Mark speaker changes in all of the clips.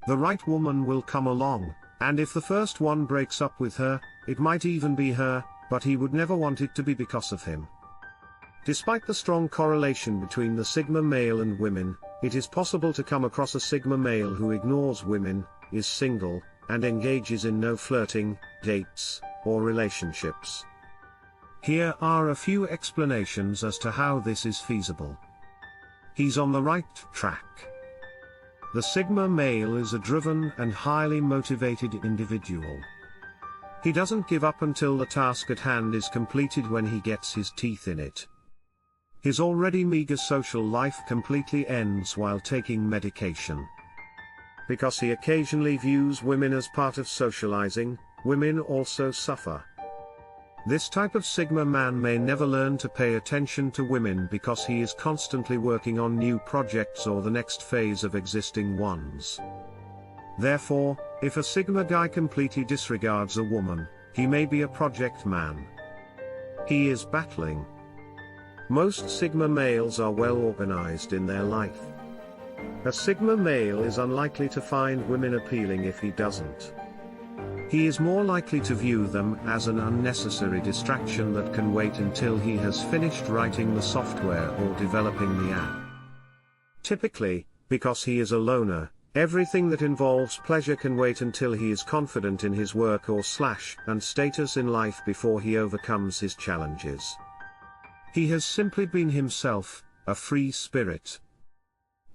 Speaker 1: The right woman will come along, and if the first one breaks up with her, it might even be her, but he would never want it to be because of him. Despite the strong correlation between the Sigma male and women, it is possible to come across a Sigma male who ignores women, is single, and engages in no flirting, dates, or relationships. Here are a few explanations as to how this is feasible. He's on the right track. The Sigma male is a driven and highly motivated individual. He doesn't give up until the task at hand is completed when he gets his teeth in it. His already meager social life completely ends while taking medication. Because he occasionally views women as part of socializing, women also suffer. This type of Sigma man may never learn to pay attention to women because he is constantly working on new projects or the next phase of existing ones. Therefore, if a Sigma guy completely disregards a woman, he may be a project man. He is battling. Most Sigma males are well organized in their life. A Sigma male is unlikely to find women appealing if he doesn't. He is more likely to view them as an unnecessary distraction that can wait until he has finished writing the software or developing the app. Typically, because he is a loner, everything that involves pleasure can wait until he is confident in his work and status in life before he overcomes his challenges. He has simply been himself, a free spirit.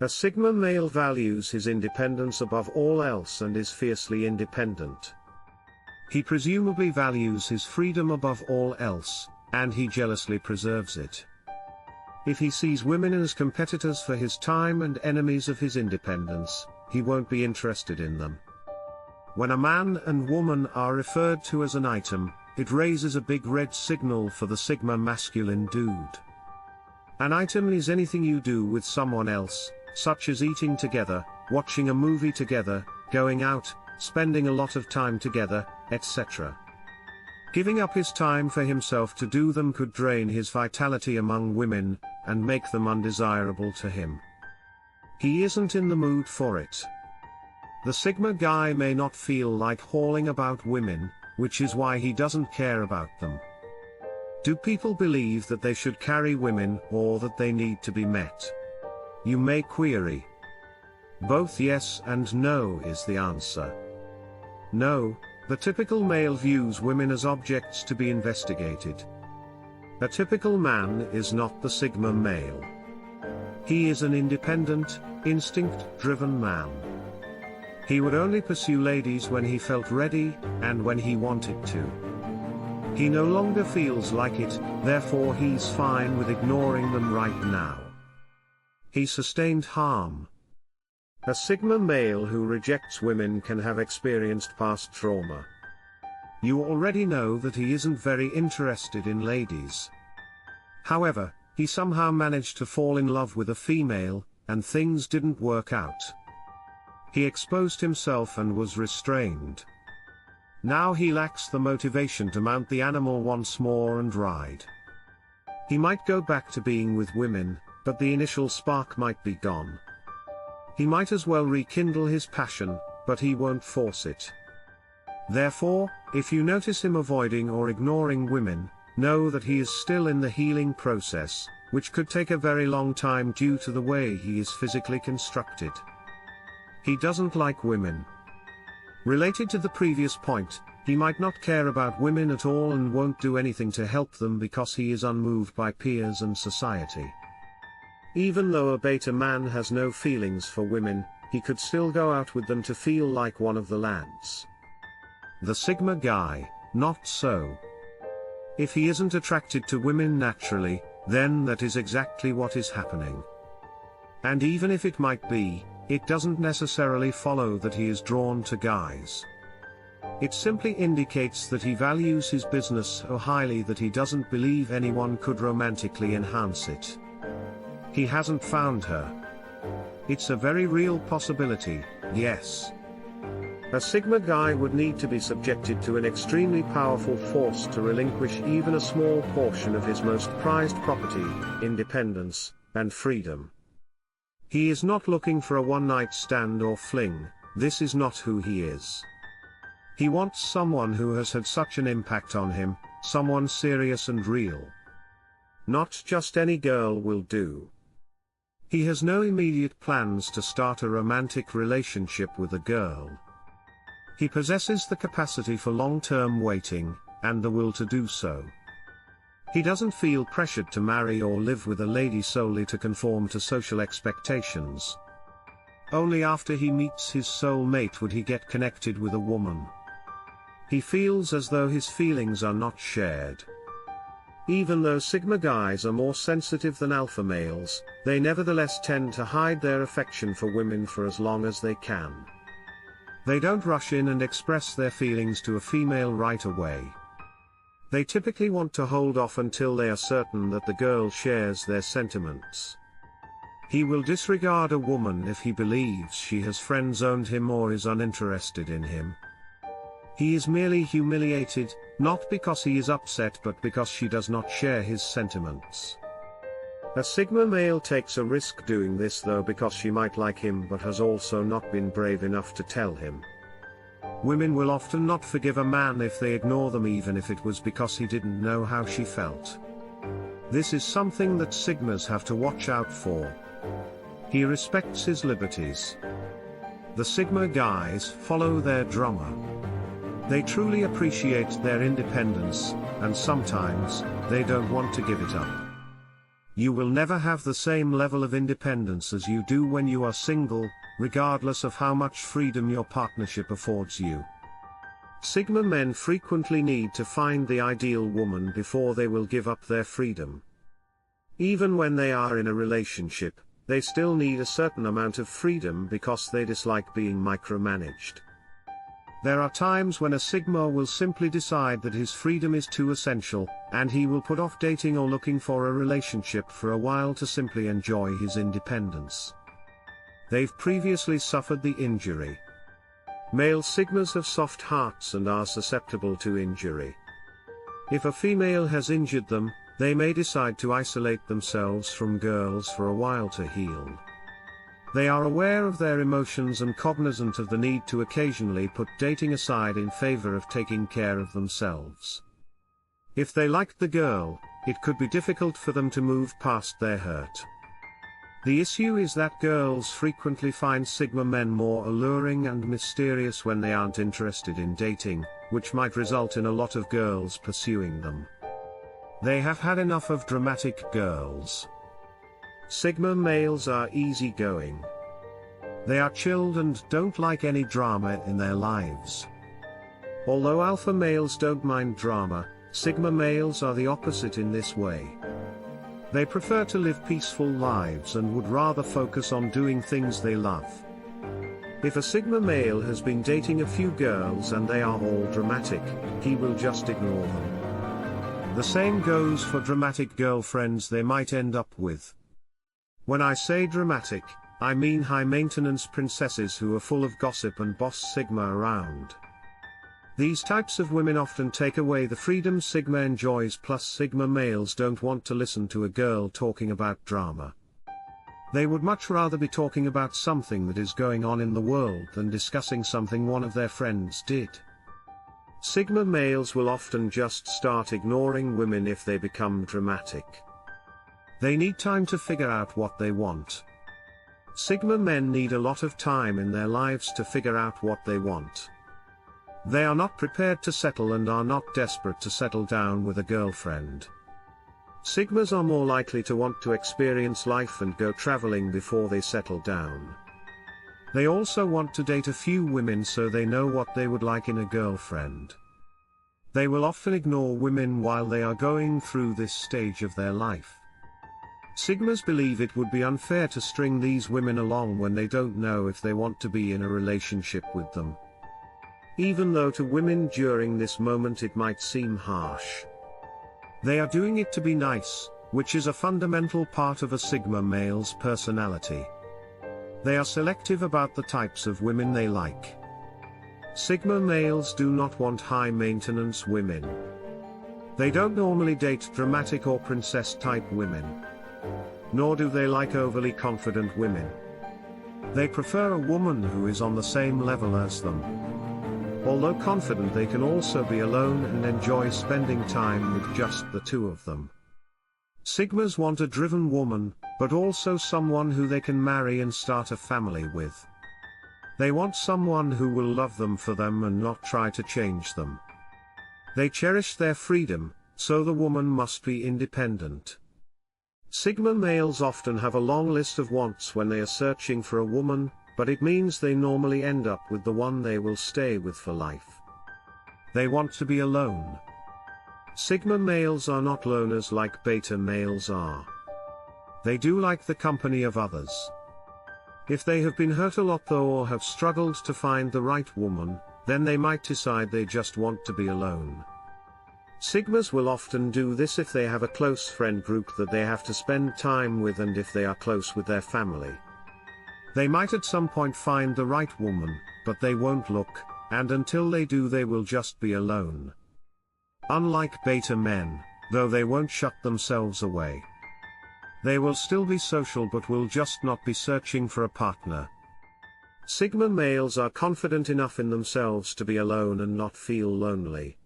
Speaker 1: A Sigma male values his independence above all else and is fiercely independent. He presumably values his freedom above all else, and he jealously preserves it. If he sees women as competitors for his time and enemies of his independence, he won't be interested in them. When a man and woman are referred to as an item, it raises a big red signal for the Sigma masculine dude. An item is anything you do with someone else, such as eating together, watching a movie together, going out, spending a lot of time together, etc. Giving up his time for himself to do them could drain his vitality among women, and make them undesirable to him. He isn't in the mood for it. The Sigma guy may not feel like hauling about women, which is why he doesn't care about them. Do people believe that they should carry women or that they need to be met? You may query. Both yes and no is the answer. No, the typical male views women as objects to be investigated. A typical man is not the Sigma male. He is an independent, instinct-driven man. He would only pursue ladies when he felt ready, and when he wanted to. He no longer feels like it, therefore he's fine with ignoring them right now. He sustained harm. A Sigma male who rejects women can have experienced past trauma. You already know that he isn't very interested in ladies. However, he somehow managed to fall in love with a female, and things didn't work out. He exposed himself and was restrained. Now he lacks the motivation to mount the animal once more and ride. He might go back to being with women, but the initial spark might be gone. He might as well rekindle his passion, but he won't force it. Therefore, if you notice him avoiding or ignoring women, know that he is still in the healing process, which could take a very long time due to the way he is physically constructed. He doesn't like women. Related to the previous point, he might not care about women at all and won't do anything to help them because he is unmoved by peers and society. Even though a beta man has no feelings for women, he could still go out with them to feel like one of the lads. The Sigma guy, not so. If he isn't attracted to women naturally, then that is exactly what is happening. And even if it might be, it doesn't necessarily follow that he is drawn to guys. It simply indicates that he values his business so highly that he doesn't believe anyone could romantically enhance it. He hasn't found her. It's a very real possibility, yes. A Sigma guy would need to be subjected to an extremely powerful force to relinquish even a small portion of his most prized property, independence, and freedom. He is not looking for a one-night stand or fling, this is not who he is. He wants someone who has had such an impact on him, someone serious and real. Not just any girl will do. He has no immediate plans to start a romantic relationship with a girl. He possesses the capacity for long-term waiting, and the will to do so. He doesn't feel pressured to marry or live with a lady solely to conform to social expectations. Only after he meets his soulmate would he get connected with a woman. He feels as though his feelings are not shared. Even though Sigma guys are more sensitive than alpha males, they nevertheless tend to hide their affection for women for as long as they can. They don't rush in and express their feelings to a female right away. They typically want to hold off until they are certain that the girl shares their sentiments. He will disregard a woman if he believes she has friend-zoned him or is uninterested in him. He is merely humiliated, not because he is upset but because she does not share his sentiments. A Sigma male takes a risk doing this though because she might like him but has also not been brave enough to tell him. Women will often not forgive a man if they ignore them even if it was because he didn't know how she felt. This is something that Sigmas have to watch out for. He respects his liberties. The Sigma guys follow their drummer. They truly appreciate their independence, and sometimes, they don't want to give it up. You will never have the same level of independence as you do when you are single, regardless of how much freedom your partnership affords you. Sigma men frequently need to find the ideal woman before they will give up their freedom. Even when they are in a relationship, they still need a certain amount of freedom because they dislike being micromanaged. There are times when a Sigma will simply decide that his freedom is too essential, and he will put off dating or looking for a relationship for a while to simply enjoy his independence. They've previously suffered the injury. Male Sigmas have soft hearts and are susceptible to injury. If a female has injured them, they may decide to isolate themselves from girls for a while to heal. They are aware of their emotions and cognizant of the need to occasionally put dating aside in favor of taking care of themselves. If they liked the girl, it could be difficult for them to move past their hurt. The issue is that girls frequently find Sigma men more alluring and mysterious when they aren't interested in dating, which might result in a lot of girls pursuing them. They have had enough of dramatic girls. Sigma males are easygoing. They are chilled and don't like any drama in their lives. Although alpha males don't mind drama, Sigma males are the opposite in this way. They prefer to live peaceful lives and would rather focus on doing things they love. If a Sigma male has been dating a few girls and they are all dramatic, he will just ignore them. The same goes for dramatic girlfriends they might end up with. When I say dramatic, I mean high-maintenance princesses who are full of gossip and boss Sigma around. These types of women often take away the freedom Sigma enjoys, plus Sigma males don't want to listen to a girl talking about drama. They would much rather be talking about something that is going on in the world than discussing something one of their friends did. Sigma males will often just start ignoring women if they become dramatic. They need time to figure out what they want. Sigma men need a lot of time in their lives to figure out what they want. They are not prepared to settle and are not desperate to settle down with a girlfriend. Sigmas are more likely to want to experience life and go traveling before they settle down. They also want to date a few women so they know what they would like in a girlfriend. They will often ignore women while they are going through this stage of their life. Sigmas believe it would be unfair to string these women along when they don't know if they want to be in a relationship with them. Even though to women during this moment it might seem harsh. They are doing it to be nice, which is a fundamental part of a Sigma male's personality. They are selective about the types of women they like. Sigma males do not want high-maintenance women. They don't normally date dramatic or princess-type women. Nor do they like overly confident women. They prefer a woman who is on the same level as them. Although confident, they can also be alone and enjoy spending time with just the two of them. Sigmas want a driven woman, but also someone who they can marry and start a family with. They want someone who will love them for them and not try to change them. They cherish their freedom, so the woman must be independent. Sigma males often have a long list of wants when they are searching for a woman, but it means they normally end up with the one they will stay with for life. They want to be alone. Sigma males are not loners like beta males are. They do like the company of others. If they have been hurt a lot though or have struggled to find the right woman, then they might decide they just want to be alone. Sigmas will often do this if they have a close friend group that they have to spend time with and if they are close with their family. They might at some point find the right woman, but they won't look, and until they do they will just be alone. Unlike beta men, though, they won't shut themselves away. They will still be social but will just not be searching for a partner. Sigma males are confident enough in themselves to be alone and not feel lonely.